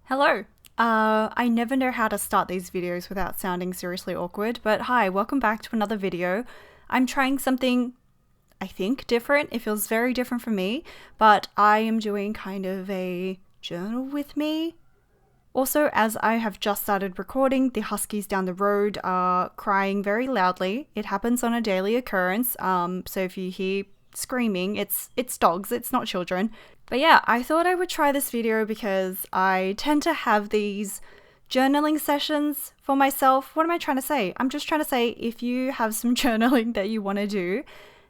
Hello. I never know how to start these videos without sounding seriously awkward, but hi, welcome back to another video. I'm trying something, I think, different. It feels very different for me, but I am doing kind of a journal with me. Also, as I have just started recording, the huskies down the road are crying very loudly. It happens on a daily occurrence, so if you hear screaming, it's dogs, it's not children. But yeah, I thought I would try this video because I tend to have these journaling sessions for myself. What am I trying to say? I'm just trying to say if you have some journaling that you want to do,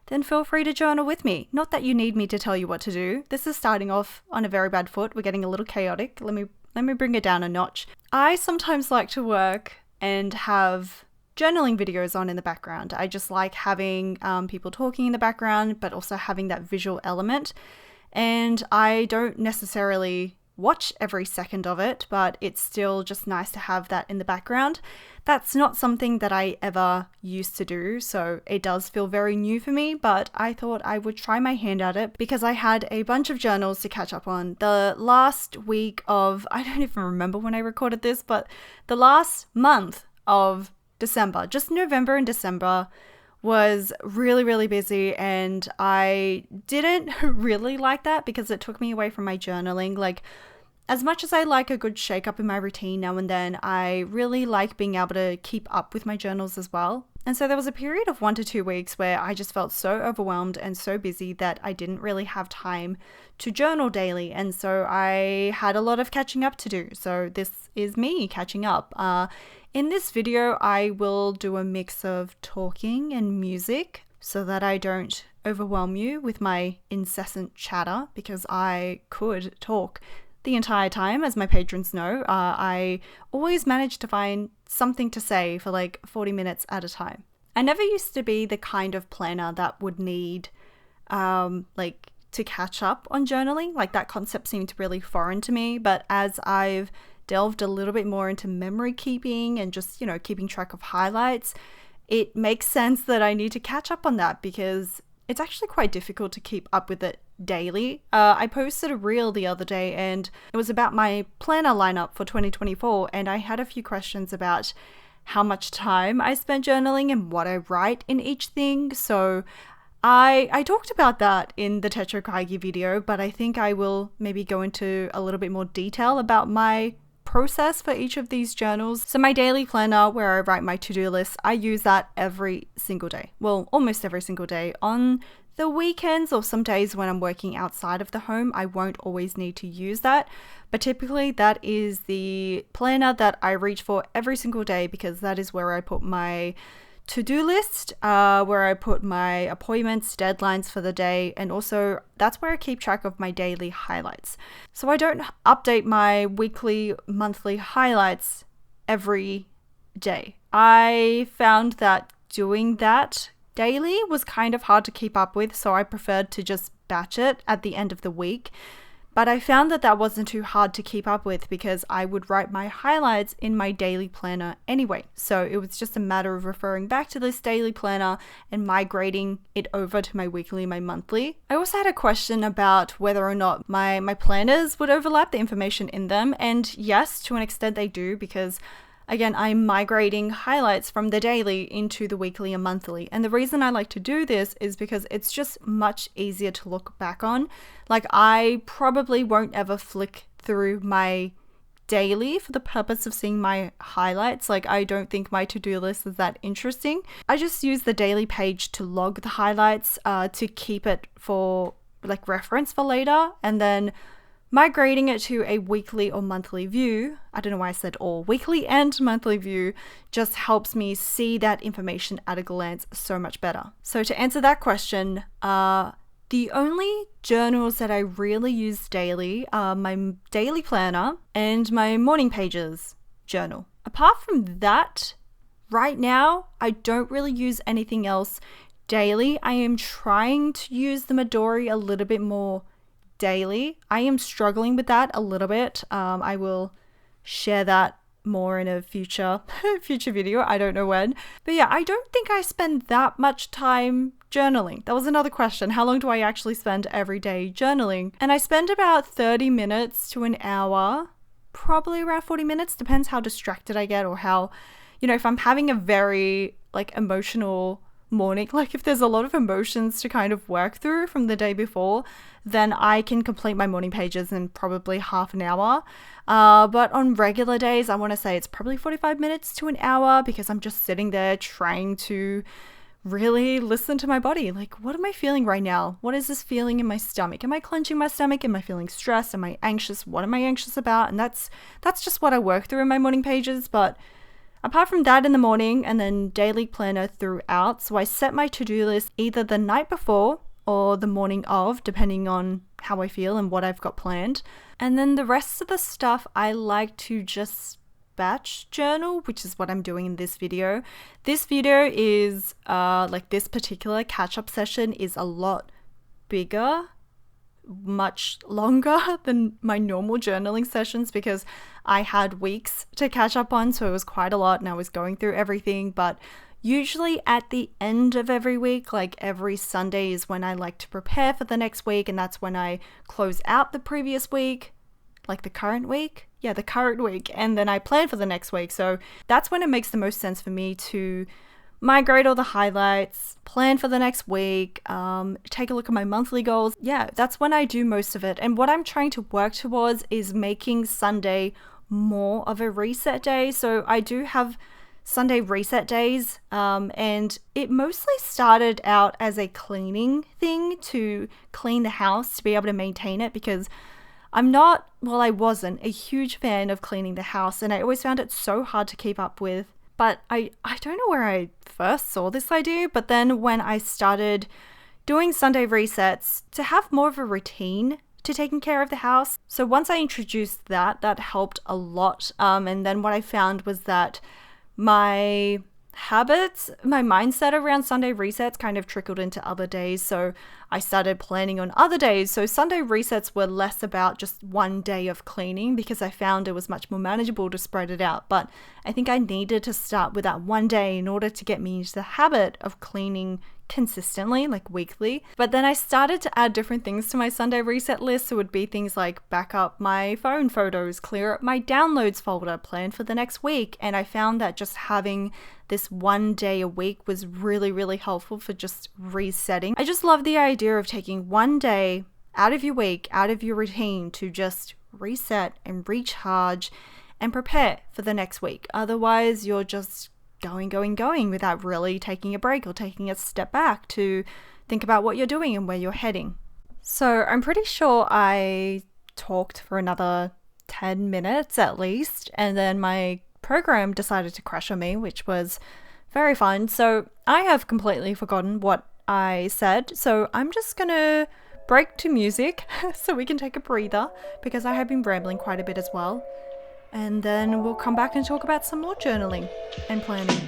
then feel free to journal with me. Not that you need me to tell you what to do. This is starting off on a very bad foot. We're getting a little chaotic. Let me bring it down a notch. I sometimes like to work and have journaling videos on in the background. I just like having people talking in the background, but also having that visual element. And I don't necessarily watch every second of it, but it's still just nice to have that in the background. That's not something that I ever used to do, so it does feel very new for me, but I thought I would try my hand at it because I had a bunch of journals to catch up on. The last week of, I don't even remember when I recorded this, but the last month of December, just November and December, was really busy, and I didn't really like that because it took me away from my journaling. Like, as much as I like a good shake up in my routine now and then, I really like being able to keep up with my journals as well. And so there was a period of 1 to 2 weeks where I just felt so overwhelmed and so busy that I didn't really have time to journal daily. And so I had a lot of catching up to do. So this is me catching up. In this video, I will do a mix of talking and music so that I don't overwhelm you with my incessant chatter, because I could talk the entire time. As my patrons know, I always manage to find something to say for like 40 minutes at a time. I never used to be the kind of planner that would need to catch up on journaling. Like, that concept seemed really foreign to me, but as I've delved a little bit more into memory keeping and just, keeping track of highlights, it makes sense that I need to catch up on that because it's actually quite difficult to keep up with it daily. I posted a reel the other day and it was about my planner lineup for 2024, and I had a few questions about how much time I spent journaling and what I write in each thing. So I talked about that in the Tetra Kaigi video, but I think I will maybe go into a little bit more detail about my process for each of these journals. So my daily planner, where I write my to-do list, I use that every single day. Well, almost every single day. On the weekends or some days when I'm working outside of the home, I won't always need to use that. But typically that is the planner that I reach for every single day, because that is where I put my to-do list, where I put my appointments, deadlines for the day, and also that's where I keep track of my daily highlights. So I don't update my weekly, monthly highlights every day. I found that doing that daily was kind of hard to keep up with, so I preferred to just batch it at the end of the week. But I found that wasn't too hard to keep up with because I would write my highlights in my daily planner anyway. So it was just a matter of referring back to this daily planner and migrating it over to my weekly, my monthly. I also had a question about whether or not my planners would overlap the information in them. And yes, to an extent they do, because again, I'm migrating highlights from the daily into the weekly and monthly. And the reason I like to do this is because it's just much easier to look back on. Like, I probably won't ever flick through my daily for the purpose of seeing my highlights. Like, I don't think my to-do list is that interesting. I just use the daily page to log the highlights, to keep it for like reference for later, and then migrating it to a weekly or monthly view, I don't know why I said all, weekly and monthly view, just helps me see that information at a glance so much better. So to answer that question, the only journals that I really use daily are my daily planner and my morning pages journal. Apart from that, right now, I don't really use anything else daily. I am trying to use the Midori a little bit more daily. I am struggling with that a little bit. I will share that more in a future video. I don't know when. But yeah, I don't think I spend that much time journaling. That was another question. How long do I actually spend every day journaling? And I spend about 30 minutes to an hour probably around 40 minutes. Depends how distracted I get or how, if I'm having a very emotional morning, if there's a lot of emotions to kind of work through from the day before, then I can complete my morning pages in probably half an hour. But on regular days, I want to say it's probably 45 minutes to an hour, because I'm just sitting there trying to really listen to my body. What am I feeling right now? What is this feeling in my stomach? Am I clenching my stomach? Am I feeling stressed? Am I anxious? What am I anxious about? And that's just what I work through in my morning pages. But apart from that in the morning, and then daily planner throughout, so I set my to-do list either the night before or the morning of, depending on how I feel and what I've got planned. And then the rest of the stuff, I like to just batch journal, which is what I'm doing in this video. This video is this particular catch-up session is a lot bigger, much longer than my normal journaling sessions, because I had weeks to catch up on, so it was quite a lot and I was going through everything. But usually at the end of every week, every Sunday, is when I like to prepare for the next week, and that's when I close out the previous week, the current week. Yeah, the current week, and then I plan for the next week. So that's when it makes the most sense for me to migrate all the highlights, plan for the next week, take a look at my monthly goals. Yeah, that's when I do most of it. And what I'm trying to work towards is making Sunday more of a reset day. So I do have Sunday reset days, and it mostly started out as a cleaning thing, to clean the house, to be able to maintain it, because I wasn't a huge fan of cleaning the house, and I always found it so hard to keep up with. But I don't know where I first saw this idea, but then when I started doing Sunday resets to have more of a routine to taking care of the house. So once I introduced that helped a lot. And then what I found was that my habits, my mindset around Sunday resets kind of trickled into other days. So I started planning on other days. So Sunday resets were less about just one day of cleaning, because I found it was much more manageable to spread it out. But I think I needed to start with that one day in order to get me into the habit of cleaning consistently, weekly. But then I started to add different things to my Sunday reset list. So it would be things like back up my phone photos, clear up my downloads folder, plan for the next week. And I found that just having this one day a week was really, really helpful for just resetting. I just love the idea of taking one day out of your week, out of your routine, to just reset and recharge and prepare for the next week. Otherwise, you're just going without really taking a break or taking a step back to think about what you're doing and where you're heading. So I'm pretty sure I talked for another 10 minutes at least, and then my program decided to crash on me, which was very fun. So I have completely forgotten what I said, so I'm just gonna break to music so we can take a breather, because I have been rambling quite a bit as well. And then we'll come back and talk about some more journaling and planning.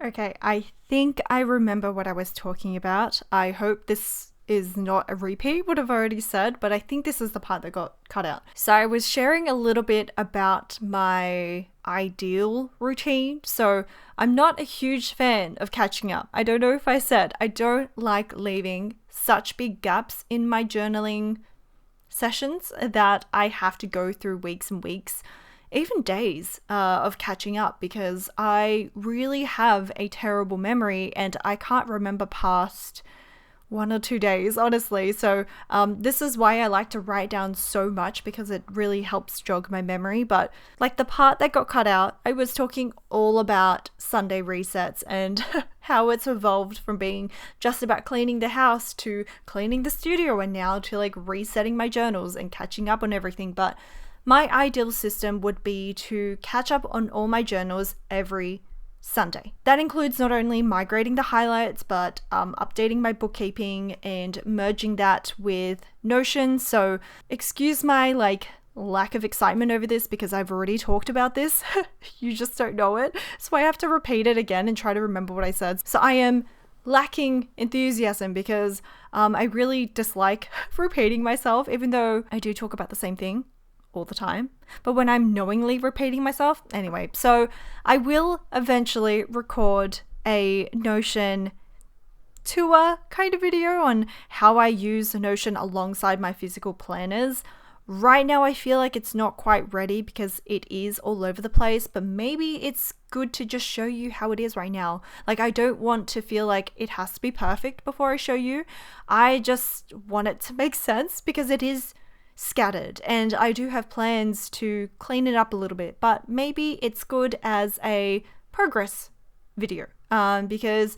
Okay, I think I remember what I was talking about. I hope this is not a repeat, what I've already said, but I think this is the part that got cut out. So I was sharing a little bit about my ideal routine. So I'm not a huge fan of catching up. I don't know if I said, I don't like leaving such big gaps in my journaling sessions that I have to go through weeks and weeks, even days of catching up, because I really have a terrible memory and I can't remember past 1 or 2 days, honestly. So this is why I like to write down so much, because it really helps jog my memory. But like the part that got cut out, I was talking all about Sunday resets and how it's evolved from being just about cleaning the house to cleaning the studio, and now to like resetting my journals and catching up on everything. But my ideal system would be to catch up on all my journals every Sunday. That includes not only migrating the highlights, but updating my bookkeeping and merging that with Notion. So excuse my lack of excitement over this, because I've already talked about this. You just don't know it. So I have to repeat it again and try to remember what I said. So I am lacking enthusiasm because I really dislike repeating myself, even though I do talk about the same thing all the time, but when I'm knowingly repeating myself. Anyway, so I will eventually record a Notion tour kind of video on how I use Notion alongside my physical planners. Right now I feel like it's not quite ready because it is all over the place, but maybe it's good to just show you how it is right now. Like, I don't want to feel like it has to be perfect before I show you. I just want it to make sense because it is scattered and I do have plans to clean it up a little bit, but maybe it's good as a progress video because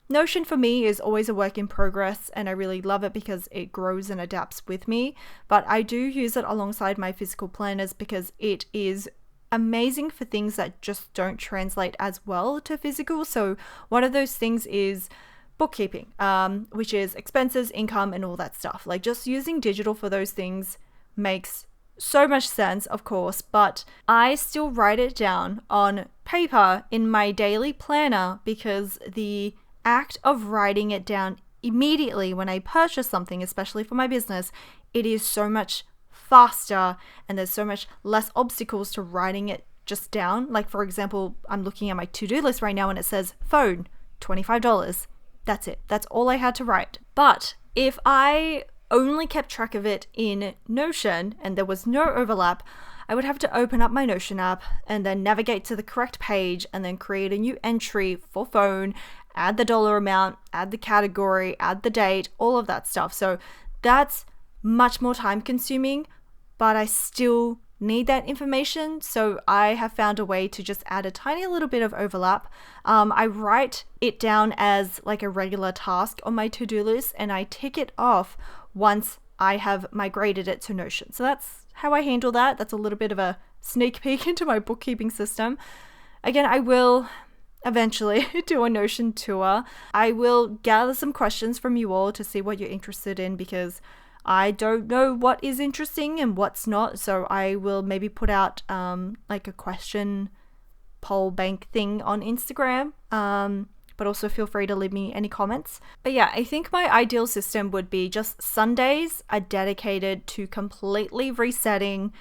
Notion for me is always a work in progress, and I really love it because it grows and adapts with me. But I do use it alongside my physical planners because it is amazing for things that just don't translate as well to physical. So one of those things is bookkeeping, which is expenses, income, and all that stuff. Like, just using digital for those things makes so much sense, of course, but I still write it down on paper in my daily planner because the act of writing it down immediately when I purchase something, especially for my business, it is so much faster and there's so much less obstacles to writing it just down. Like, for example, I'm looking at my to-do list right now and it says phone, $25. That's it. That's all I had to write. But if I only kept track of it in Notion and there was no overlap, I would have to open up my Notion app and then navigate to the correct page and then create a new entry for phone, add the dollar amount, add the category, add the date, all of that stuff. So that's much more time consuming, but I still need that information. So I have found a way to just add a tiny little bit of overlap. I write it down as like a regular task on my to-do list and I tick it off once I have migrated it to Notion. So that's how I handle that. That's a little bit of a sneak peek into my bookkeeping system. Again, I will eventually do a Notion tour. I will gather some questions from you all to see what you're interested in, because I don't know what is interesting and what's not. So I will maybe put out like a question poll bank thing on Instagram. But also feel free to leave me any comments. But yeah, I think my ideal system would be just Sundays are dedicated to completely resetting.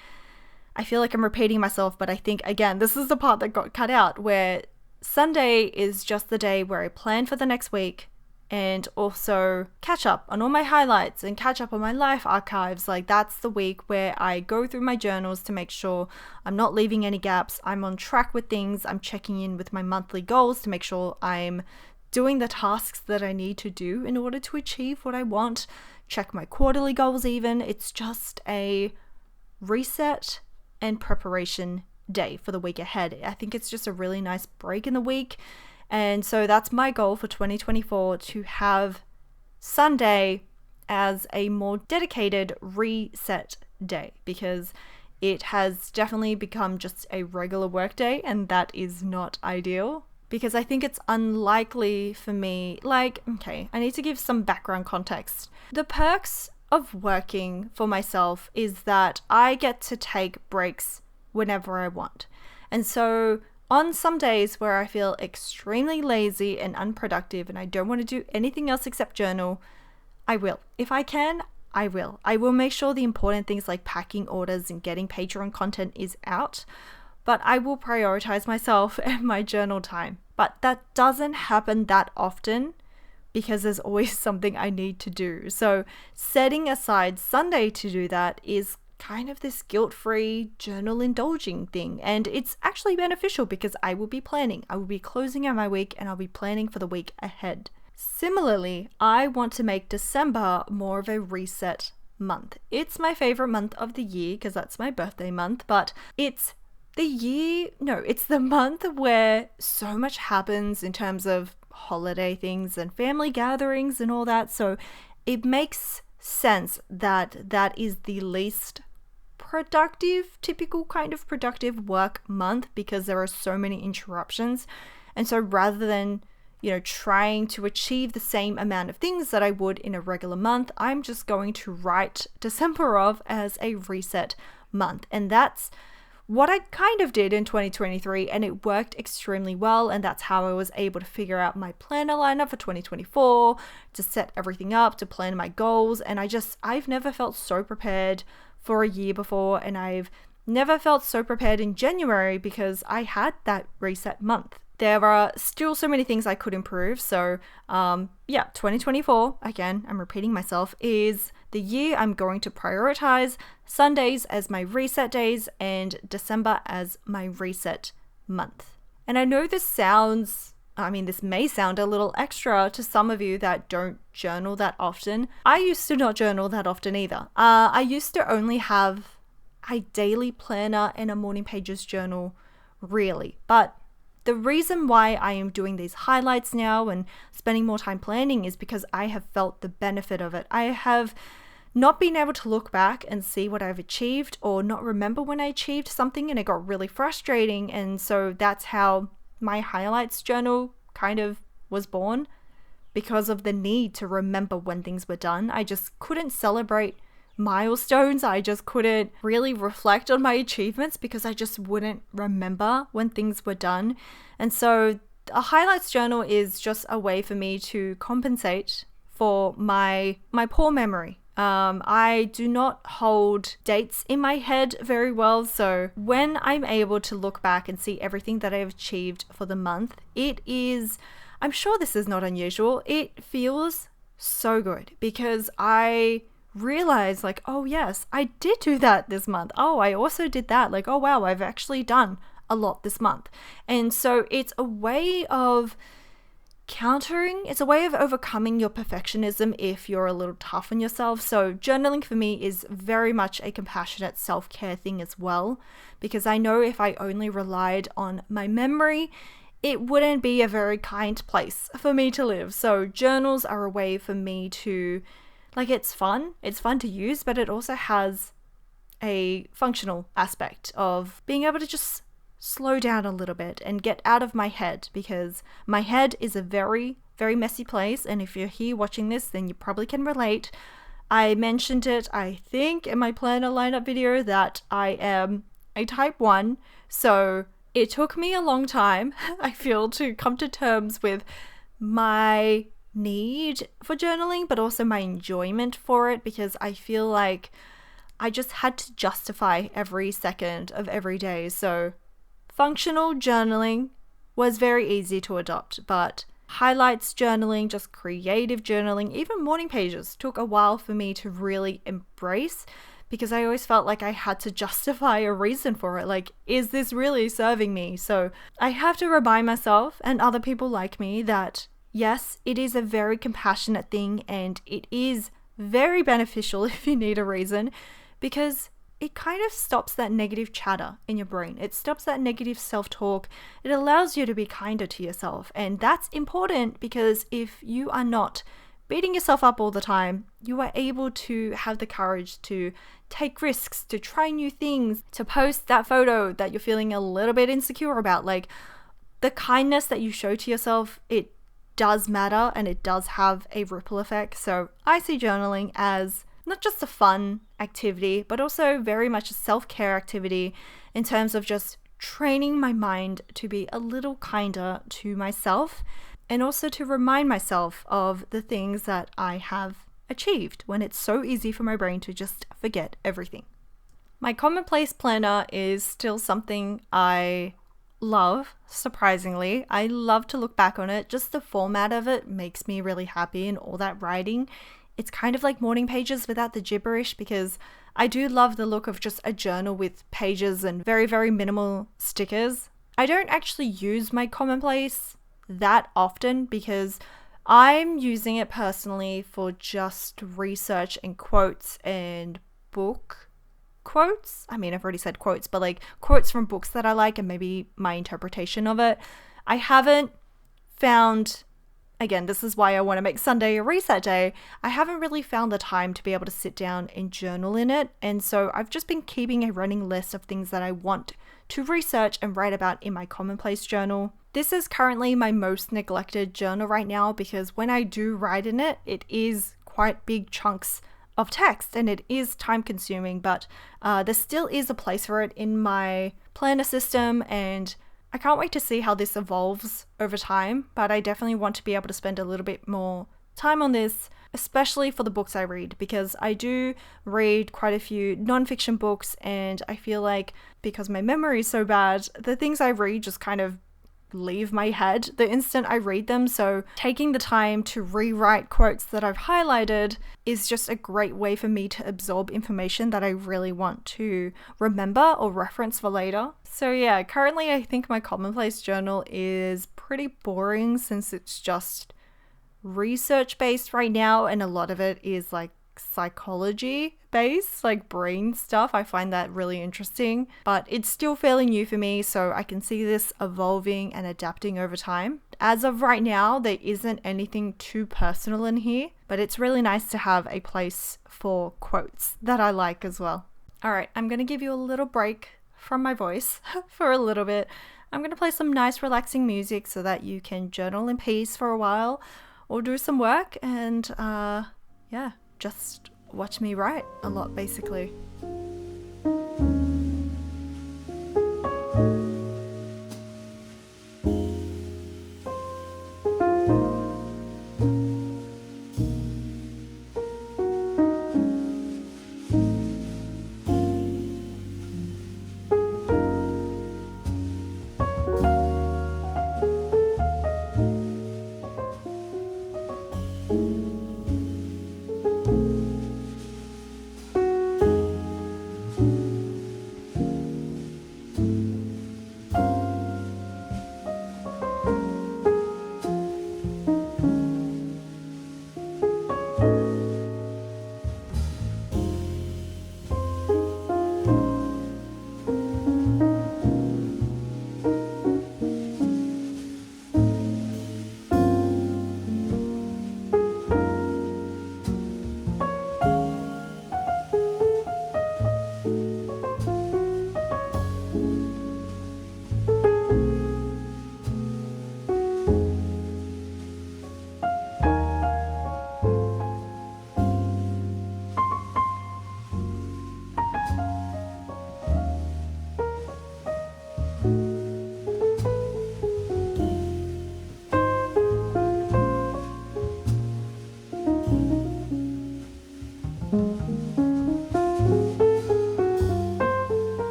I feel like I'm repeating myself, but I think, again, this is the part that got cut out, where Sunday is just the day where I plan for the next week and also catch up on all my highlights and catch up on my life archives. Like, that's the week where I go through my journals to make sure I'm not leaving any gaps. I'm on track with things. I'm checking in with my monthly goals to make sure I'm doing the tasks that I need to do in order to achieve what I want. Check my quarterly goals even. It's just a reset and preparation day for the week ahead. I think it's just a really nice break in the week. And so that's my goal for 2024, to have Sunday as a more dedicated reset day, because it has definitely become just a regular work day, and that is not ideal. Because I think it's unlikely for me, okay, I need to give some background context. The perks of working for myself is that I get to take breaks whenever I want. And so On some days where I feel extremely lazy and unproductive and I don't want to do anything else except journal, I will. If I can, I will. I will make sure the important things like packing orders and getting Patreon content is out, but I will prioritize myself and my journal time. But that doesn't happen that often because there's always something I need to do. So setting aside Sunday to do that is kind of this guilt-free journal indulging thing. And it's actually beneficial because I will be planning. I will be closing out my week and I'll be planning for the week ahead. Similarly, I want to make December more of a reset month. It's my favorite month of the year because that's my birthday month, but it's the month where so much happens in terms of holiday things and family gatherings and all that. So it makes sense that that is the least typical kind of productive work month because there are so many interruptions. And so rather than trying to achieve the same amount of things that I would in a regular month, I'm just going to write December off as a reset month. And that's what I kind of did in 2023, and it worked extremely well. And that's how I was able to figure out my planner lineup for 2024, to set everything up, to plan my goals. And I've never felt so prepared for a year before, and I've never felt so prepared in January because I had that reset month. There are still so many things I could improve. So 2024, again, I'm repeating myself, is the year I'm going to prioritize Sundays as my reset days and December as my reset month. And I know this may sound a little extra to some of you that don't journal that often. I used to not journal that often either. I used to only have a daily planner and a morning pages journal, really. But the reason why I am doing these highlights now and spending more time planning is because I have felt the benefit of it. I have not been able to look back and see what I've achieved or not remember when I achieved something, and it got really frustrating. And so that's how my highlights journal kind of was born, because of the need to remember when things were done. I just couldn't celebrate milestones. I just couldn't really reflect on my achievements because I just wouldn't remember when things were done. And so a highlights journal is just a way for me to compensate for my poor memory. I do not hold dates in my head very well, so when I'm able to look back and see everything that I've achieved for the month, I'm sure this is not unusual, it feels so good because I realize oh yes, I did do that this month. Oh, I also did that. Oh wow, I've actually done a lot this month. And so it's a way of overcoming your perfectionism if you're a little tough on yourself. So journaling for me is very much a compassionate self-care thing as well, because I know if I only relied on my memory, it wouldn't be a very kind place for me to live. So journals are a way for me to it's fun to use, but it also has a functional aspect of being able to just slow down a little bit and get out of my head, because my head is a very, very messy place. And if you're here watching this, then you probably can relate. I mentioned it, I think, in my planner lineup video that I am a type 1. So it took me a long time, I feel, to come to terms with my need for journaling, but also my enjoyment for it, because I feel like I just had to justify every second of every day. So functional journaling was very easy to adopt, but highlights journaling, just creative journaling, even morning pages took a while for me to really embrace, because I always felt like I had to justify a reason for it. Is this really serving me? So I have to remind myself and other people like me that yes, it is a very compassionate thing, and it is very beneficial if you need a reason, because it kind of stops that negative chatter in your brain. It stops that negative self-talk. It allows you to be kinder to yourself. And that's important, because if you are not beating yourself up all the time, you are able to have the courage to take risks, to try new things, to post that photo that you're feeling a little bit insecure about. The kindness that you show to yourself, it does matter, and it does have a ripple effect. So I see journaling as not just a fun activity, but also very much a self-care activity in terms of just training my mind to be a little kinder to myself and also to remind myself of the things that I have achieved when it's so easy for my brain to just forget everything. My Commonplace planner is still something I love, surprisingly. I love to look back on it. Just the format of it makes me really happy, and all that writing. It's kind of like morning pages without the gibberish, because I do love the look of just a journal with pages and very, very minimal stickers. I don't actually use my Commonplace that often because I'm using it personally for just research and quotes and book quotes. I mean, I've already said quotes, but like quotes from books that I like and maybe my interpretation of it. I haven't found, again, this is why I want to make Sunday a reset day. I haven't really found the time to be able to sit down and journal in it. And so I've just been keeping a running list of things that I want to research and write about in my Commonplace journal. This is currently my most neglected journal right now because when I do write in it, it is quite big chunks of text and it is time consuming, but there still is a place for it in my planner system, and I can't wait to see how this evolves over time, but I definitely want to be able to spend a little bit more time on this, especially for the books I read, because I do read quite a few nonfiction books, and I feel like because my memory is so bad, the things I read just kind of leave my head the instant I read them. So taking the time to rewrite quotes that I've highlighted is just a great way for me to absorb information that I really want to remember or reference for later. So yeah, currently I think my Commonplace journal is pretty boring since it's just research based right now, and a lot of it is like psychology based, like brain stuff. I find that really interesting, but it's still fairly new for me, so I can see this evolving and adapting over time. As of right now, there isn't anything too personal in here, but it's really nice to have a place for quotes that I like as well. All right, I'm going to give you a little break from my voice for a little bit. I'm going to play some nice relaxing music so that you can journal in peace for a while or do some work and yeah, just watch me write a lot, basically.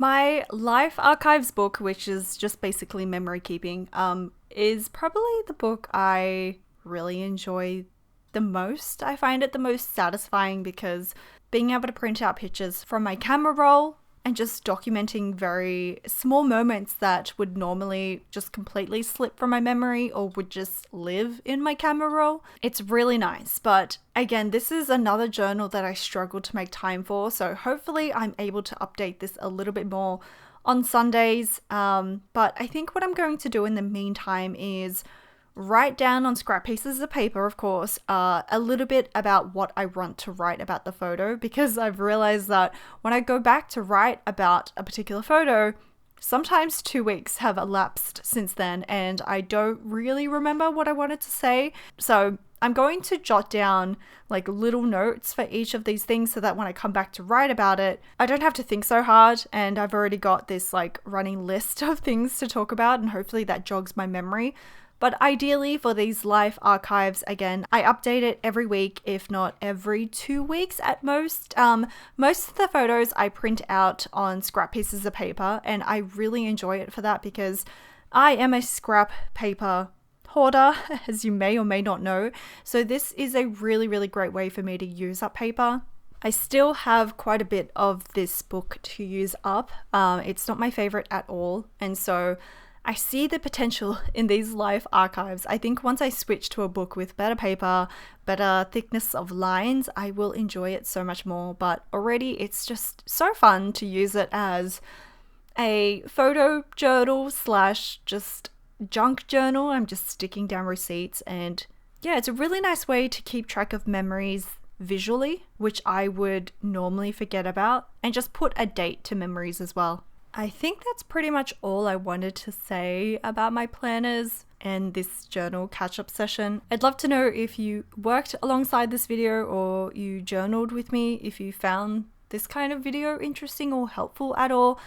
My Life Archives book, which is just basically memory keeping, is probably the book I really enjoy the most. I find it the most satisfying because being able to print out pictures from my camera roll and just documenting very small moments that would normally just completely slip from my memory or would just live in my camera roll. It's really nice. But again, this is another journal that I struggle to make time for. So hopefully I'm able to update this a little bit more on Sundays. But I think what I'm going to do in the meantime is write down on scrap pieces of paper, of course, a little bit about what I want to write about the photo, because I've realized that when I go back to write about a particular photo, sometimes 2 weeks have elapsed since then and I don't really remember what I wanted to say. So I'm going to jot down like little notes for each of these things so that when I come back to write about it, I don't have to think so hard and I've already got this like running list of things to talk about, and hopefully that jogs my memory. But ideally for these life archives, again, I update it every week, if not every 2 weeks at most. Most of the photos I print out on scrap pieces of paper, and I really enjoy it for that because I am a scrap paper hoarder, as you may or may not know. So this is a really, really great way for me to use up paper. I still have quite a bit of this book to use up. It's not my favorite at all, and so I see the potential in these life archives. I think once I switch to a book with better paper, better thickness of lines, I will enjoy it so much more. But already it's just so fun to use it as a photo journal slash just junk journal. I'm just sticking down receipts, and yeah, it's a really nice way to keep track of memories visually, which I would normally forget about, and just put a date to memories as well. I think that's pretty much all I wanted to say about my planners and this journal catch-up session. I'd love to know if you worked alongside this video or you journaled with me, if you found this kind of video interesting or helpful at all,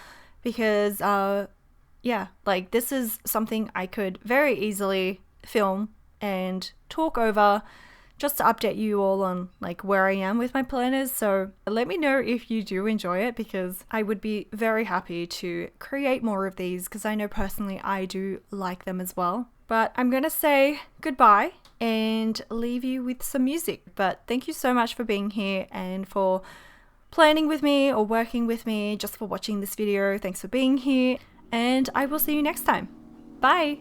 because yeah, like this is something I could very easily film and talk over just to update you all on like where I am with my planners. So let me know if you do enjoy it, because I would be very happy to create more of these, because I know personally I do like them as well. But I'm gonna say goodbye and leave you with some music. But thank you so much for being here and for planning with me or working with me, just for watching this video. Thanks for being here, and I will see you next time. Bye!